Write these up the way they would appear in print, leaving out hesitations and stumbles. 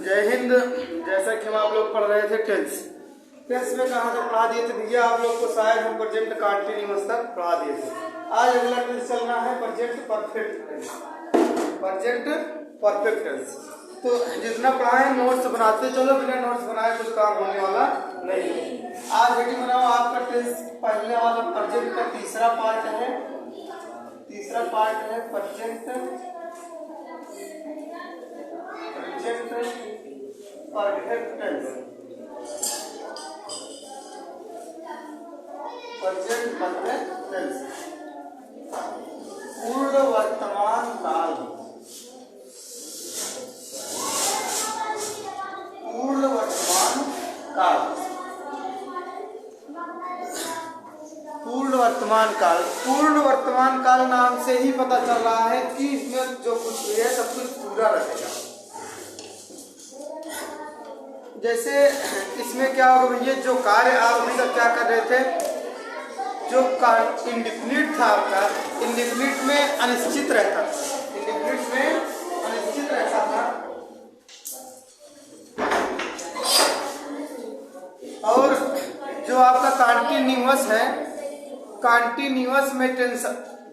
जय हिंद। जैसा कि हम आप लोग पढ़ रहे थे टेंस में कहाँ तक पढ़ा दिए थे भैया आप लोग को, शायद हम प्रेजेंट कंटिन्यूअस तक पढ़ा दिए थे। आज अगला टेंस चलना है present perfect tense. Present perfect tense तो जितना पढ़ाए नोट्स बनाते चलो, बिना नोट्स बनाए कुछ काम होने वाला नहीं है। आज हेडिंग बनाओ आपका टेंस पहले वाला प्रेजेंट का तीसरा पार्ट है। तीसरा पार्ट है present perfect tense. Present perfect tense पूर्ण वर्तमान काल। पूर्ण वर्तमान काल। पूर्ण वर्तमान काल। पूर्ण वर्तमान काल नाम से ही पता चल रहा है कि इसमें जो कुछ भी है सब कुछ पूरा रहेगा। जैसे इसमें क्या होगा भैया, जो कार्य आप अभी तक क्या कर रहे थे, जो इंडिफिनिट था आपका, इंडिफिनिट में अनिश्चित रहता था। इंडिफिनिट में अनिश्चित रहता था और जो आपका कंटिन्यूअस है, कंटिन्यूअस में टेंस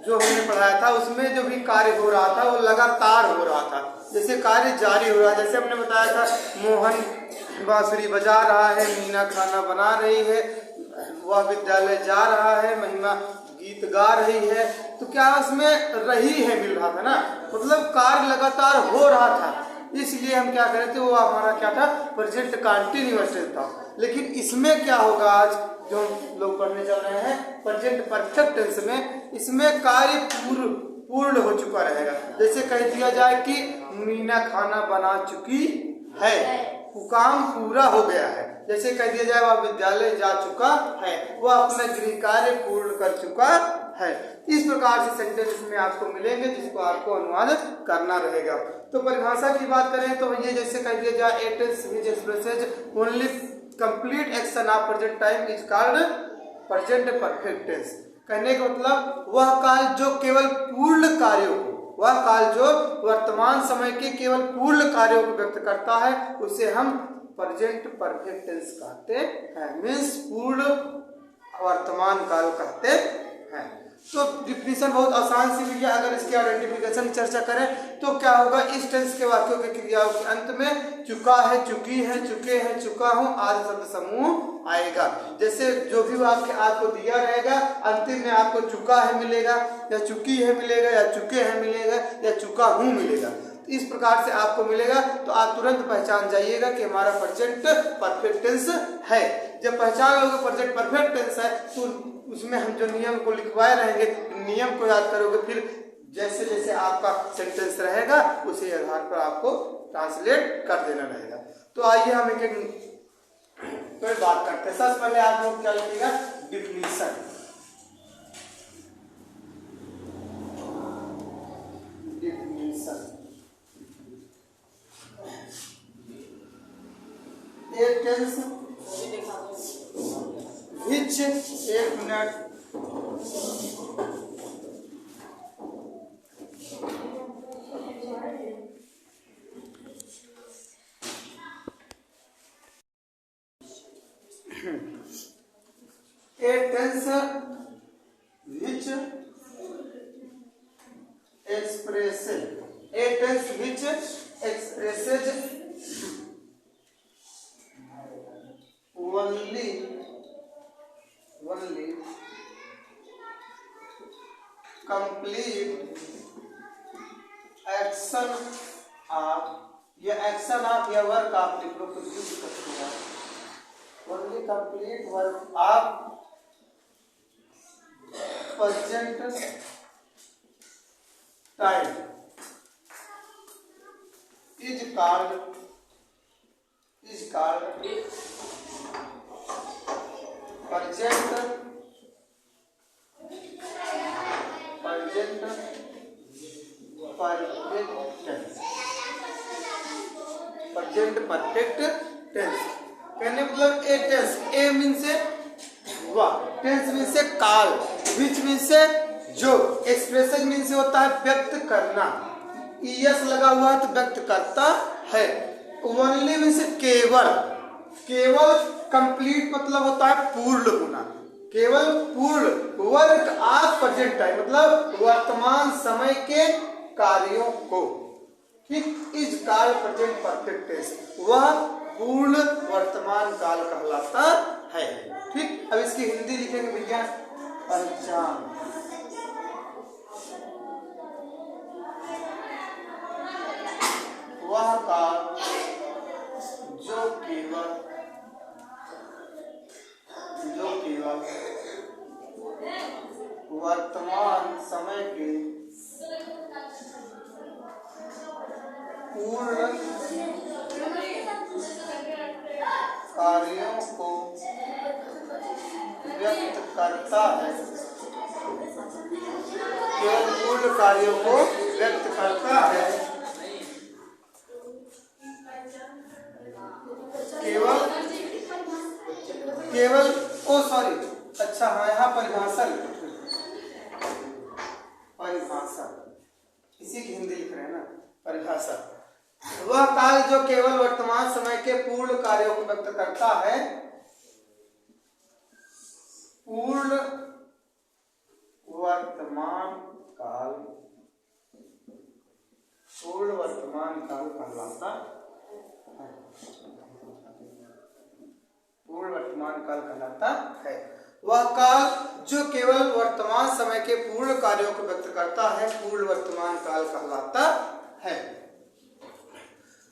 जो हमने पढ़ाया था उसमें जो भी कार्य हो रहा था वो लगातार हो रहा था। जैसे कार्य जारी हो रहा है, जैसे हमने बताया था मोहन बांसुरी बजा रहा है, मीना खाना बना रही है, वह विद्यालय जा रहा है, महिमा गीत गा रही है। तो क्या उसमें रही है मिल रहा था ना, मतलब कार्य लगातार हो रहा था, इसलिए हम क्या कर रहे थे, वो हमारा क्या था, प्रेजेंट कंटिन्यूअस टेंस था। लेकिन इसमें क्या होगा, आज जो लोग पढ़ने चल रहे हैं प्रेजेंट परफेक्ट टेंस में, इसमें कार्य पूर्ण हो चुका रहेगा। जैसे कह दिया जाए कि मीना खाना बना चुकी है, वो काम पूरा हो गया है। जैसे कह दिया जाए वह विद्यालय जा चुका है, वह अपना गृह कार्य पूर्ण कर चुका है। इस प्रकार से सेंटेंस में आपको मिलेंगे जिसको आपको अनुवाद करना रहेगा। तो परिभाषा की बात करें तो ये जैसे कह दिया जाए a tense which expresses only complete action of present time is called present perfect tense. कहने का मतलब वह काल जो केवल पूर्ण कार्यों को, वह काल जो वर्तमान समय के केवल पूर्ण कार्यों को व्यक्त करता है उसे हम प्रेजेंट परफेक्ट टेंस कहते हैं। मीन्स पूर्ण वर्तमान काल कहते हैं। तो डिफिनीशन बहुत आसान सी भी है। अगर इसके आइडेंटिफिकेशन चर्चा करें तो क्या होगा, इस टेंस के वाक्यों के क्रियाओं के अंत में चुका है, चुकी है, चुके हैं, चुका हूं आदि शब्द समूह आएगा। जैसे जो भी वाक्य आपको दिया रहेगा अंतिम में आपको चुका है मिलेगा, या चुकी है मिलेगा, या चुके हैं मिलेगा, या चुका हूं मिलेगा। इस प्रकार से आपको मिलेगा तो आप तुरंत पहचान जाइएगा कि हमारा प्रेजेंट परफेक्ट टेंस है। जब पहचान लोगे प्रेजेंट परफेक्ट टेंस है तो उसमें हम जो नियम को लिखवाए रहेंगे, नियम को याद करोगे, फिर जैसे जैसे आपका सेंटेंस रहेगा उसी आधार पर आपको ट्रांसलेट कर देना रहेगा। तो आइए हम एक एक बात करते हैं। सबसे पहले आप लोग क्या लिखिएगा, डिफिनीशन। एक टेंस व्हिच, एक मिनट, एक टेंस व्हिच एक्सप्रेसेस, एक tense which expresses only complete action of, ये एक्शन ऑफ या वर्क आप लिख लो, कुछ भी लिख सकते हैं। only complete work of present time is called present perfect tense. कहने मतलब ए टेंस, ए मीन से वह, टेंस मीन से काल, विच मीन से जो, एक्सप्रेशन मीन से होता है व्यक्त करना, ईएस लगा हुआ है तो व्यक्त करता है। ओनली मीन्स केवल, केवल कंप्लीट मतलब होता है पूर्ण होना, केवल पूर्ण, वर्क ऑफ प्रेजेंट टाइम मतलब वर्तमान समय के कार्यों को, ठीक, is called present perfect tense, वह पूर्ण वर्तमान काल कहलाता है। ठीक, अब इसकी हिंदी लिखेंगे भैया, पहचान, वह काल जो केवल वर्तमान समय के पूर्ण कार्यों को व्यक्त करता है, केवल पूर्ण कार्यों को व्यक्त करता है, केवल ओ सॉरी, अच्छा हाँ यहाँ परिभाषा लिखो, परिभाषा, इसी की हिंदी लिख रहे हैं ना, परिभाषा, वह काल जो केवल वर्तमान समय के पूर्ण कार्यों को व्यक्त करता है, पूर्ण वर्तमान काल, पूर्ण वर्तमान काल कहलाता है, पूर्ण वर्तमान काल कहलाता है। वह काल जो केवल वर्तमान समय के पूर्ण कार्यों को व्यक्त करता है, पूर्ण वर्तमान काल कहलाता है।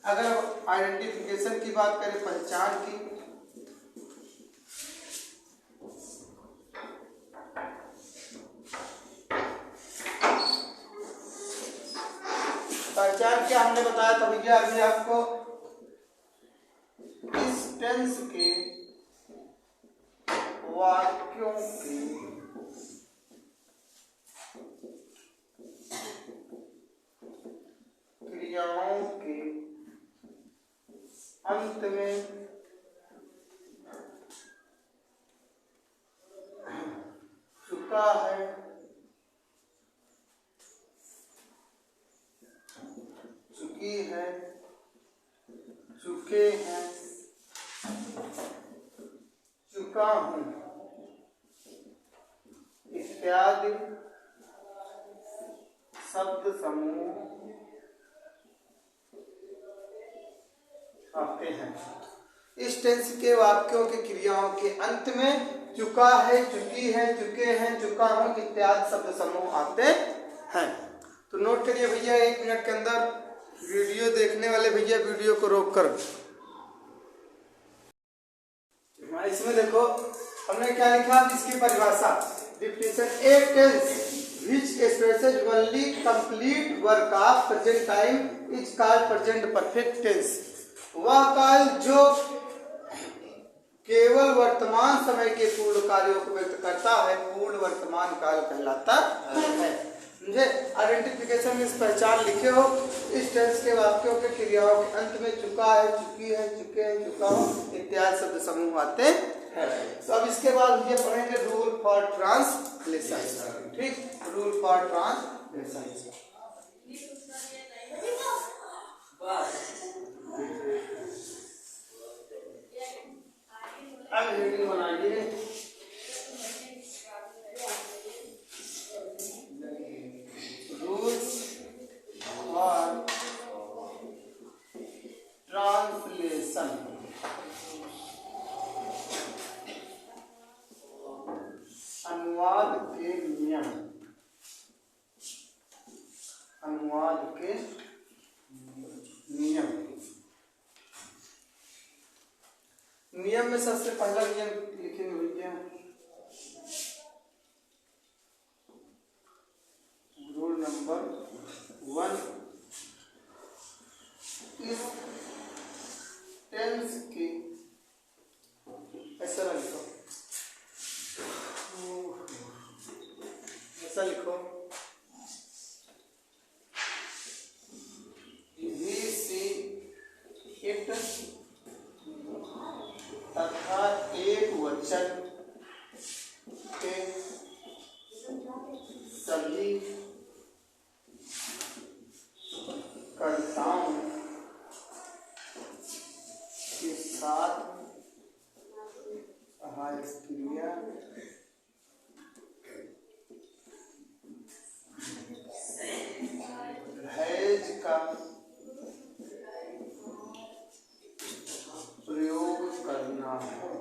अगर आइडेंटिफिकेशन की बात करें, पहचान की, पहचान क्या हमने बताया था भैया अभी आपको, इस टेंस के वाक्यों की क्रियाओं के अंत में चुका है, चुकी है, चुके हैं, चुका हूं इत्यादि शब्द समूह आते हैं। इस टेंस के वाक्यों की क्रियाओं के अंत में चुका है, चुकी है, चुके हैं, चुका हूं इत्यादि शब्द समूह आते हैं। तो नोट करिए भैया, 1 मिनट के अंदर वीडियो देखने वाले भैया वीडियो को रोक कर, इसमें देखो हमने क्या लिखा, इसकी परिभाषा, definition, a tense which expresses only complete work of present time is called present perfect tense। वह काल जो केवल वर्तमान समय के पूर्ण कार्यों को व्यक्त करता है, पूर्ण वर्तमान काल कहलाता है। मुझे आइडेंटिफिकेशन मीन्स पहचान लिखे हो, इस टेंस के वाक्यों के क्रियाओं के अंत में चुका है, चुकी है, चुके हैं, चुका हूं इत्यादि शब्द समूह आते हैं। तो अब इसके बाद ये पढ़ेंगे रूल फॉर ट्रांसलेशन। ठीक, रूल फॉर ट्रांसलेशन। अब हेडिंग बनाइए, रूल्स फॉर ट्रांसलेशन। अनुवाद के नियम, अनुवाद के नियम। नियम में सबसे पहला नियम लिखेंगे भैया, रूल नंबर 1, इस टेंस की, ऐसा लिखो, ऐसा लिखो, इट तथा एक वचन सहायक क्रिया हैज का प्रयोग करना है।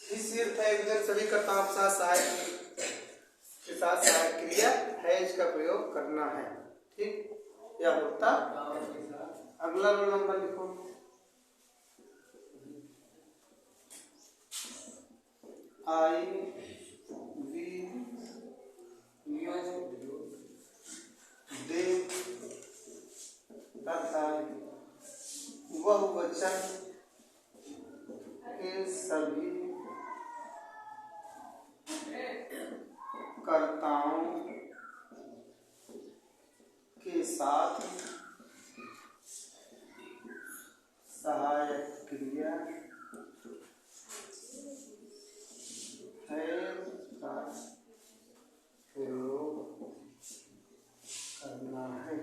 इस सिर्फ है इधर सभी कर्ताओं के साथ सहायक क्रिया हैज का प्रयोग करना है। ठीक, यह होता। अगला रोल नंबर लिखो। आई वी यू दे तथा बहुवचन के सभी कर्ताओं के साथ सहायक क्रिया है का प्रयोग करना है।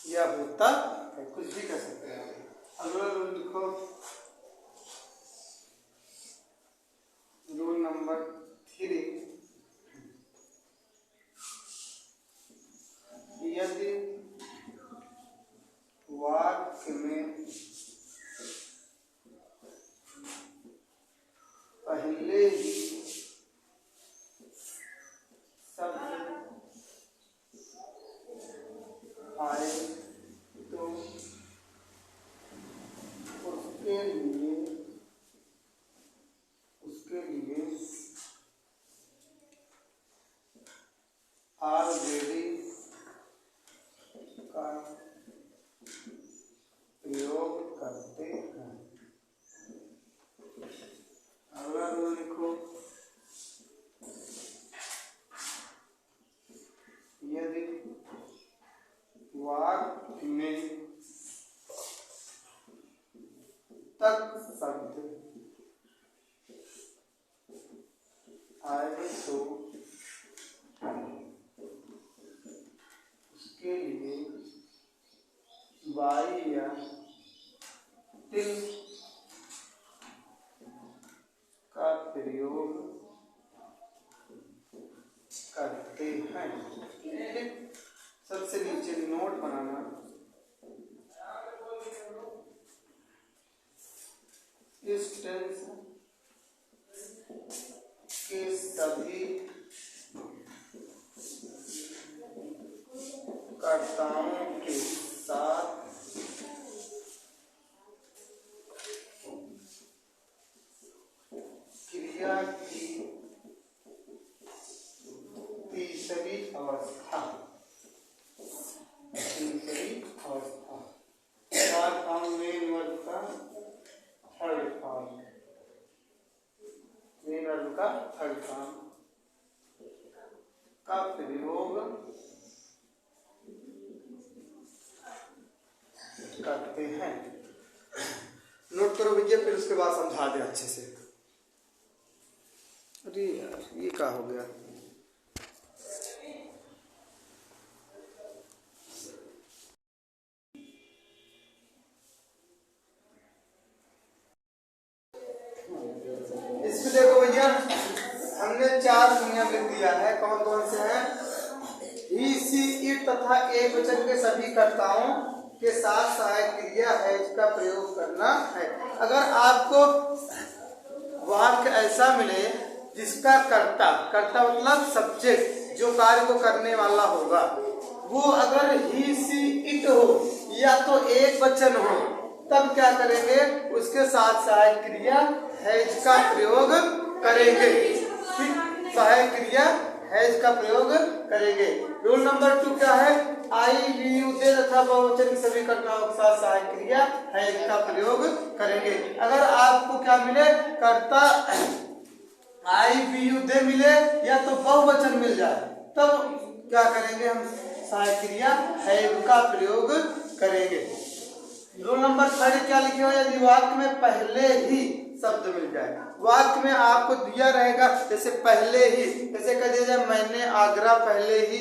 यह होता है, कुछ भी कर सकते हैं। अगला रूल लिखो, रूल नंबर 3। यदि वाक्य में पहले ही शब्द आए तो उसके लिए ऑलरेडी का प्रयोग करते हैं। अगला रूल लिखो, यदि वाक्य में तक शब्द आए तो उसके लिए वाई या टिल का प्रयोग करते हैं। सबसे नीचे नोट बनाना, इस टेंस के सभी कर्ताओं के साथ क्रिया की तीसरी अवस्था मेन वर्ब का थर्ड फॉर्म, मेन वर्ब का थर्ड फॉर्म का प्रयोग करते हैं। नोट करो भैया, फिर उसके बाद समझा दे अच्छे से। अरे यार ये क्या हो गया। इसमें देखो भैया, हमने 4 संज्ञा लिख दिया है। कौन कौन से हैं? ही, सी, इट तथा एक वचन के सभी कर्ताओं के साथ सहायक क्रिया है इसका प्रयोग करना है। अगर आपको वाक्य ऐसा मिले जिसका कर्ता मतलब सब्जेक्ट जो कार्य को करने वाला होगा, वो अगर ही, सी, इट हो या तो एक वचन हो, तब क्या करेंगे? उसके साथ सहायक क्रिया हैज का प्रयोग करेंगे। ठीक, सहायक क्रिया हैज का प्रयोग करेंगे। रूल नंबर 2 क्या है? आई, वी, यू, दे तथा बहुवचन के सभी कर्ताओं के साथ सहायक क्रिया हैज का प्रयोग करेंगे। अगर आपको क्या मिले? कर्ता आई, वी, यू, दे मिले या तो बहुवचन मिल जाए, तब क्या करेंगे? हम सहायक क्रिया हैज का प्रयोग करेंगे। रूल नंबर 3 क्या लिखे हो? यदि वाक्य में पहले ही शब्द मिल जाए। वाक्य में आपको दिया रहेगा जैसे पहले ही, जैसे कह दिया जाए मैंने आगरा पहले ही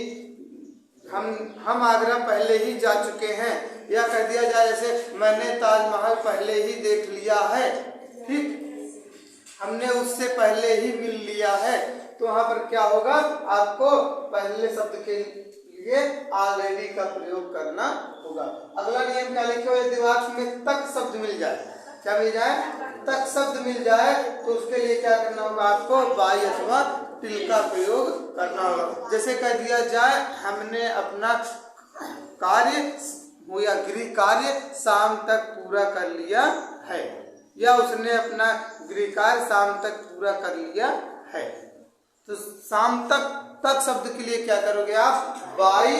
हम आगरा पहले ही जा चुके हैं, या कह दिया जाए जैसे मैंने ताजमहल पहले ही देख लिया है, ठीक, हमने उससे पहले ही मिल लिया है। तो वहां पर क्या होगा, आपको पहले शब्द के लिए ऑलरेडी का प्रयोग करना होगा। अगला नियम क्या लिखे हुए, यदि वाक्य में तक शब्द मिल जाए, क्या मिल जाए, तक शब्द मिल जाए, तो उसके लिए क्या करना होगा, आपको बाई अथवा टिल का प्रयोग करना होगा। जैसे कह दिया जाए हमने अपना कार्य हो या गृह कार्य शाम तक पूरा कर लिया है, या उसने अपना गृह कार्य शाम तक पूरा कर लिया है। तो शाम तक शब्द के लिए क्या करोगे आप, बाई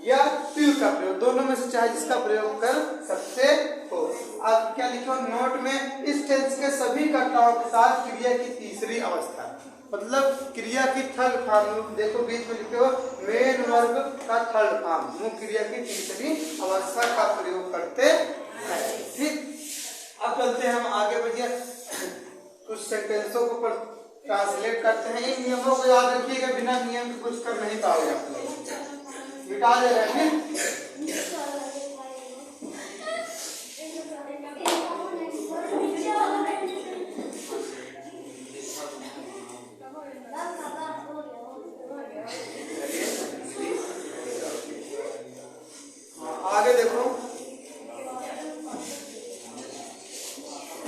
या टिल का प्रयोग, दोनों में से चाहे जिसका प्रयोग कर सकते हो। आप क्या लिखो नोट में, इस टेंस के सभी कर्ताओं के साथ क्रिया की तीसरी अवस्था, मतलब क्रिया की थर्ड फॉर्म, देखो बीच में लिखे हो मेन वर्ब का थर्ड फॉर्म, मुख्य क्रिया की तीसरी अवस्था का प्रयोग करते हैं, ठीक। अब चलते हैं हम आगे बढ़िए, कुछ सेंटेंसों को ट्रांसलेट करते हैं। इन नियमों को याद रखिएगा, बिना नियम के कुछ कर नहीं पाओगे आप लोग, मिटा दे रहे हैं। आगे देखो,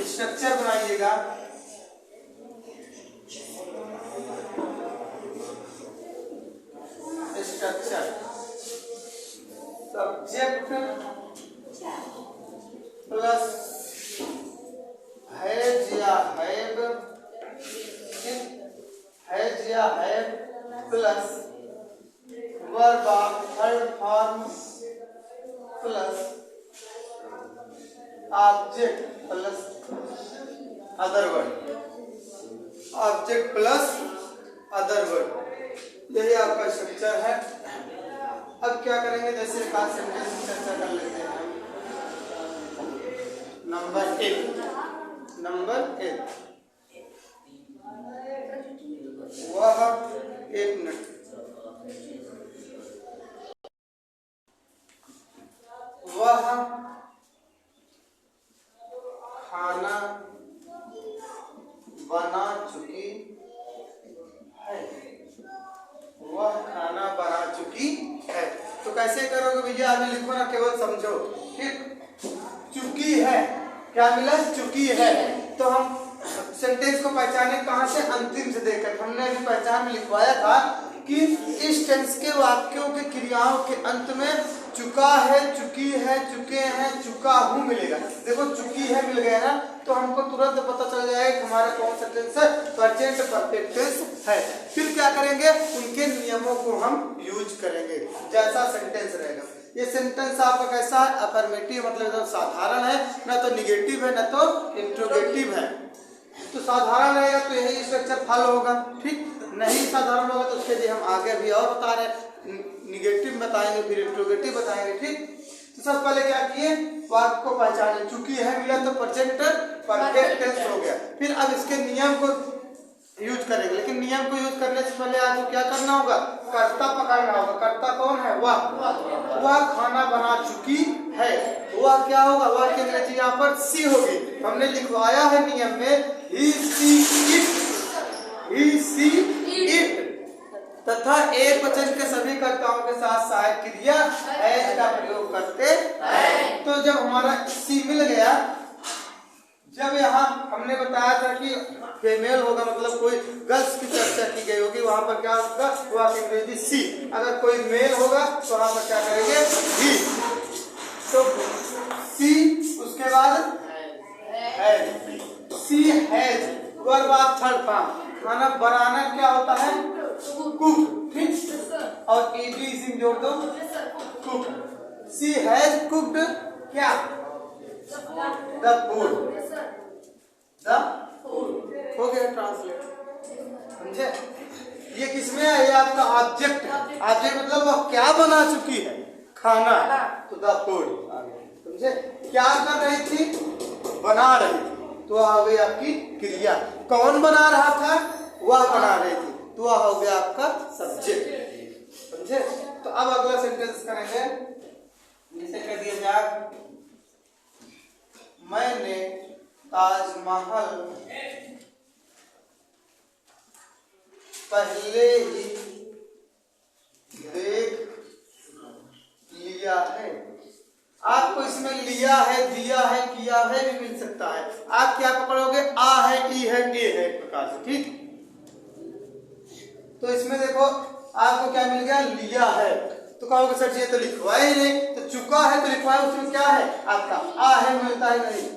स्ट्रक्चर बनाइएगा। स्ट्रक्चर सब्जेक्ट प्लस हैज या हैव, हैज या have plus verb of third form plus object plus other word, object plus other word, यही आपका स्ट्रक्चर है। अब क्या करेंगे, जैसे एक आध सेंटेंस की चर्चा कर लेते हैं। नंबर एक, वह, एक मिनट, वह खाना बना चुकी है, वह खाना बना चुकी है। तो कैसे करोगे भैया, अभी लिखो ना, केवल समझो, ठीक। चुकी है, क्या मिला, चुकी है। तो हम सेंटेंस को पहचाने कहां से, अंतिम से देखकर। हमने अभी पहचान में लिखवाया था कि इस टेंस के वाक्यों के क्रियाओं के अंत में चुका है, चुकी है, चुके हैं, चुका हूं मिलेगा। देखो चुकी है मिल गया ना, तो हमको तुरंत पता चल जाएगा कि हमारा कौन सा टेंस है, प्रेजेंट परफेक्ट टेंस है। फिर क्या करेंगे, उनके नियमों को हम यूज करेंगे, जैसा सेंटेंस रहेगा। ये सेंटेंस आपका कैसा है, अफर्मेटिव, मतलब एकदम साधारण है, ना तो निगेटिव है ना तो इंट्रोगेटिव है। तो साधारण रहेगा तो यही स्ट्रक्चर फॉलो होगा, ठीक। नहीं साधारण होगा तो उसके लिए हम आगे भी और बता रहे हैं, निगेटिव बताएंगे फिर इंट्रोगेटिव बताएंगे, ठीक। तो सबसे पहले क्या किए, वाक्य को पहचाने, चुकी है मिला तो प्रेजेंट परफेक्ट टेंस हो गया। फिर अब इसके नियम को यूज करेंगे, लेकिन नियम को यूज करने से पहले आपको क्या करना होगा, कर्ता पकड़ना होगा। कर्ता कौन है, वह खाना बना चुकी है। वह क्या होगा, वह की अंग्रेजी यहाँ पर सी होगी। हमने लिखवाया है नियम में ही सी इट तथा एक वचन के सभी कर्ताओं के साथ सहायक क्रिया हैज का प्रयोग करते हैं। तो जब हमारा सी मिल गया, जब यहाँ हमने बताया था कि फीमेल होगा, मतलब कोई गर्ल्स की चर्चा की गई होगी, वहां पर क्या होगा, वह अंग्रेजी सी। अगर कोई मेल होगा तो वहां पर क्या करेंगे, ही। तो सी, उसके बाद has, see has, verb of third form. खाना बनाना क्या होता है, कुक, ठीक। और ईडी इसी में जोड़ दो, कुक। सी हैज कुक्ड क्या, द फूड, हो गया ट्रांसलेट, समझे। ये किसमें है, ये आपका ऑब्जेक्ट। ऑब्जेक्ट मतलब वह क्या बना चुकी है, खाना, तो द फूड, समझे। क्या कर रही थी, बना रही थी, तो आ गई आपकी क्रिया। कौन बना रहा था, वह बना रही थी, तो वह हो गया आपका सब्जेक्ट, समझे। तो अब अगला सेंटेंस करेंगे, जिसे कह दिया जाए मैंने ताजमहल पहले ही देख लिया है। आपको इसमें लिया है, दिया है, किया है भी मिल सकता है। आप क्या पकड़ोगे, आ है, ई है, ए है, एक प्रकार से। ठीक, तो इसमें देखो आपको क्या मिल गया, लिया है। तो कहोगे सर ये तो लिखवाया ही नहीं, तो चुका है तो लिखवाया, उसमें क्या है आपका आ है मिलता है, नहीं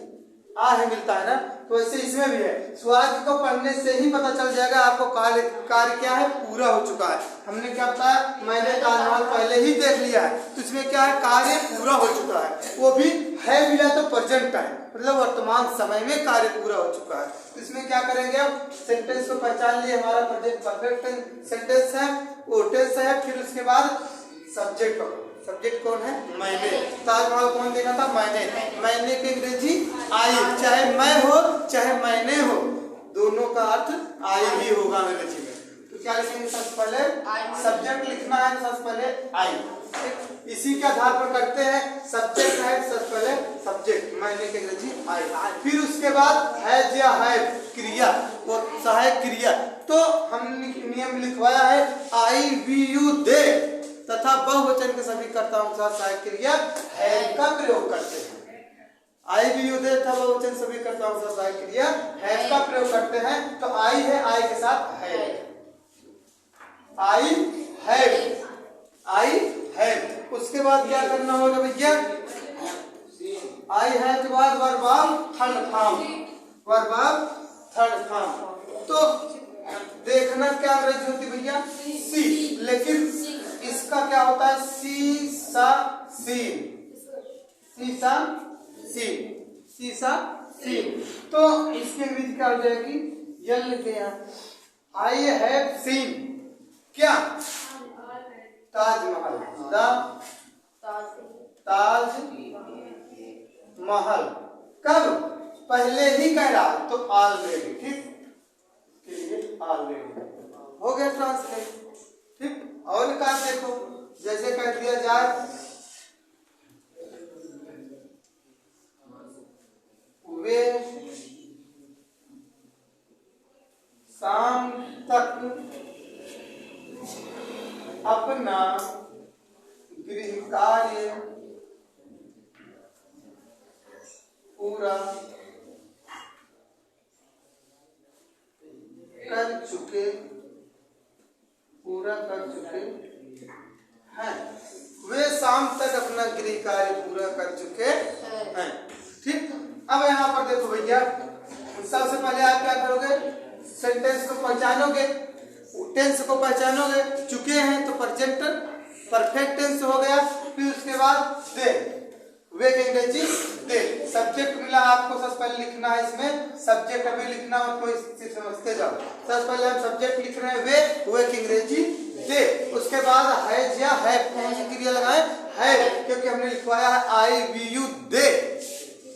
आ है मिलता है ना। तो ऐसे इसमें भी है। सुहाग को पढ़ने से ही पता चल जाएगा आपको कार्य क्या है, पूरा हो चुका है। हमने क्या बताया, मैंने ताजमहल पहले ही देख लिया है, तो इसमें क्या है, कार्य पूरा हो चुका है। वो भी है मिला तो प्रेजेंट टाइम, मतलब वर्तमान समय में कार्य पूरा हो चुका है। तो इसमें क्या करेंगे, अब सेंटेंस को पहचान लिए, हमारा प्रेजेंट परफेक्ट सेंटेंस है, वो टेंस है। फिर उसके बाद सब्जेक्ट पकड़ो। सब्जेक्ट कौन है, मैंने। ताजमहल कौन देखा था, मैंने की अंग्रेजी आई। चाहे मैं हो चाहे मैंने हो, दोनों का अर्थ आई ही होगा अंग्रेजी में। तो क्या लिखेंगे, सबसे पहले सब्जेक्ट लिखना है, तो सबसे पहले आई। इसी के आधार पर करते हैं, सब्जेक्ट है सबसे पहले सब्जेक्ट, मैंने की अंग्रेजी आई। फिर उसके बाद हैज या हैव क्रिया, वो सहायक क्रिया। तो हमने नियम लिखवाया है आई वी यू दे तथा बहुवचन के सभी कर्ताओं के साथ सहायक क्रिया हैव का प्रयोग करते हैं। आई भी यू दे तथा बहुवचन सभी कर्ताओं के साथ सहायक क्रिया हैव का प्रयोग करते हैं। तो आई है, आई के साथ है, आई हैव, आई हैव। उसके बाद क्या करना होगा भैया, आई है के बाद वर्बाल थर्ड फॉर्म, वर्बाल थर्ड फॉर्म। तो देखना क्या अंग्रेजी होती भैया, सी, लेकिन इसका क्या होता है, सीसा सीन, सीसा सीन, सीसा सीन। तो इसकी अंग्रेजी क्या हो जाएगी, यल लिखते हैं आई हैव सीन क्या, ताजमहल, द ताज महल। कब, पहले ही कह रहा, तो ऑलरेडी। ठीक, ऑलरेडी हो गया ट्रांसलेट। ठीक, और काम देखो, जैसे कह दिया जाए वे शाम तक अपना गृह कार्य पूरा कर चुके हैं। वे शाम तक अपना गृह कार्य पूरा कर चुके हैं। ठीक, अब यहाँ पर देखो भैया, सबसे पहले आप क्या करोगे, सेंटेंस को पहचानोगे, टेंस को पहचानोगे। चुके हैं तो प्रेजेंट परफेक्ट टेंस हो गया। फिर उसके बाद दे, वे की अंग्रेजी दे। सब्जेक्ट मिला आपको, सबसे पहले लिखना है इसमें सब्जेक्ट, अभी लिखना हो तो इसे समझते जाओ। सबसे पहले हम सब्जेक्ट लिख रहे हैं वे की अंग्रेजी दे। उसके बाद हैज या हैव, कौन सी क्रिया लगाए, हैव, क्योंकि हमने लिखवाया है आई वी यू दे,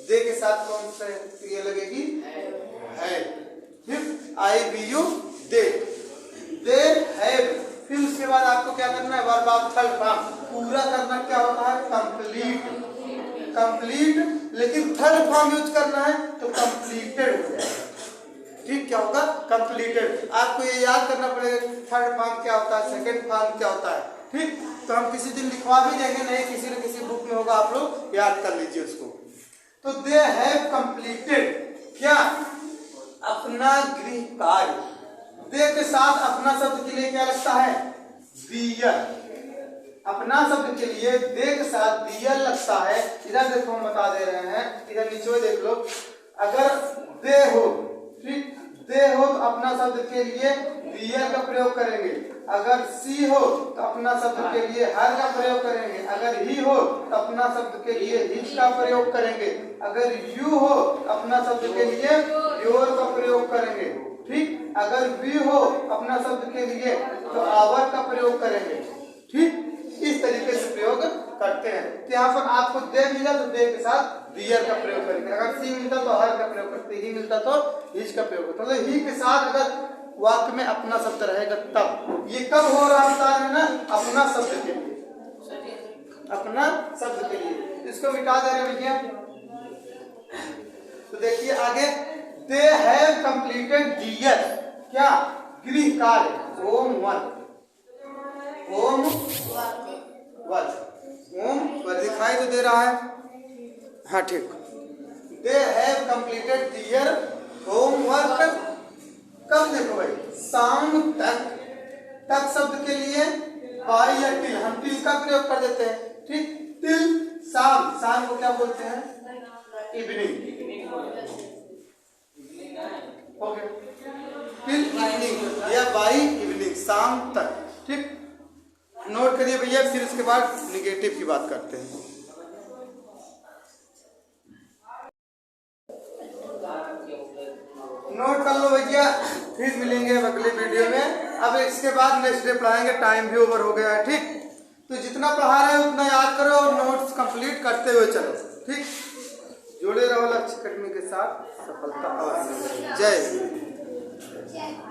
दे के साथ कौन सी क्रिया लगेगी, है। फिर I we you they, they have. फिर उसके बाद आपको क्या करना है, वर्ब ऑफ थर्ड फॉर्म पूरा करना। क्या होता है, कंप्लीट, कंप्लीट, लेकिन थर्ड फॉर्म यूज करना है तो कंप्लीटेड हो जाएगा। ठीक, क्या होगा, कंप्लीटेड। आपको ये याद करना पड़ेगा थर्ड फॉर्म क्या होता है, सेकंड फॉर्म क्या होता है। ठीक, तो हम किसी दिन लिखवा भी देंगे, नहीं किसी न किसी बुक में होगा, आप लोग याद कर लीजिए उसको। तो दे हैव कंप्लीटेड क्या, अपना गृह कार्य। दे के साथ अपना शब्द के लिए क्या लगता है, दिया। अपना शब्द के लिए दे के साथ दिया लगता है। इधर देखो हम बता दे रहे हैं, इधर नीचे देख लो। अगर दे हो, ठीक, दे हो तो अपना शब्द के लिए दिया का प्रयोग करेंगे। अगर सी हो तो अपना शब्द के लिए हर का प्रयोग करेंगे। अगर ही हो तो अपना शब्द के लिए हिज का प्रयोग करेंगे। अगर यू हो तो अपना शब्द के लिए योर का प्रयोग करेंगे। ठीक, अगर वी हो अपना शब्द के लिए तो आवर का प्रयोग करेंगे। ठीक, इस तरीके से प्रयोग करते हैं। तो यहाँ पर आपको दे मिला तो दे के साथ दियर का प्रयोग करेंगे। अगर सी मिलता तो हर का प्रयोग करते, ही मिलता तो हिज का प्रयोग करते। मतलब ही के साथ अगर वाक्य में अपना शब्द रहेगा तब। ये कब हो रहा है ना, अपना शब्द के लिए। अपना शब्द के लिए। इसको मिटा दे रहे भैया। तो देखिए आगे, दे हैव कंप्लीटेड दियर, क्या गृह कार्य, homework, homework, homework दिखाई तो दे रहा है, हाँ ठीक। They have completed their homework, कब देखो भाई, शाम तक, तक शब्द के लिए बाई या टिल, हम टिल का प्रयोग कर देते हैं, ठीक। टिल शाम, शाम को क्या बोलते हैं, इवनिंग, ओके, टिल इवनिंग या बाई इवनिंग, शाम तक, ठीक। नोट करिए भैया, फिर उसके बाद निगेटिव की बात करते हैं। नोट कर लो भैया, फिर मिलेंगे अगले वीडियो में। अब इसके बाद नेक्स्ट डे पढ़ाएंगे, टाइम भी ओवर हो गया है, ठीक। तो जितना पढ़ा रहे हो उतना याद करो और नोट्स कंप्लीट करते हुए चलो, ठीक। जुड़े रहो लक्ष्य अकेडमी के साथ, सफलता अवश्य। जय हिंद।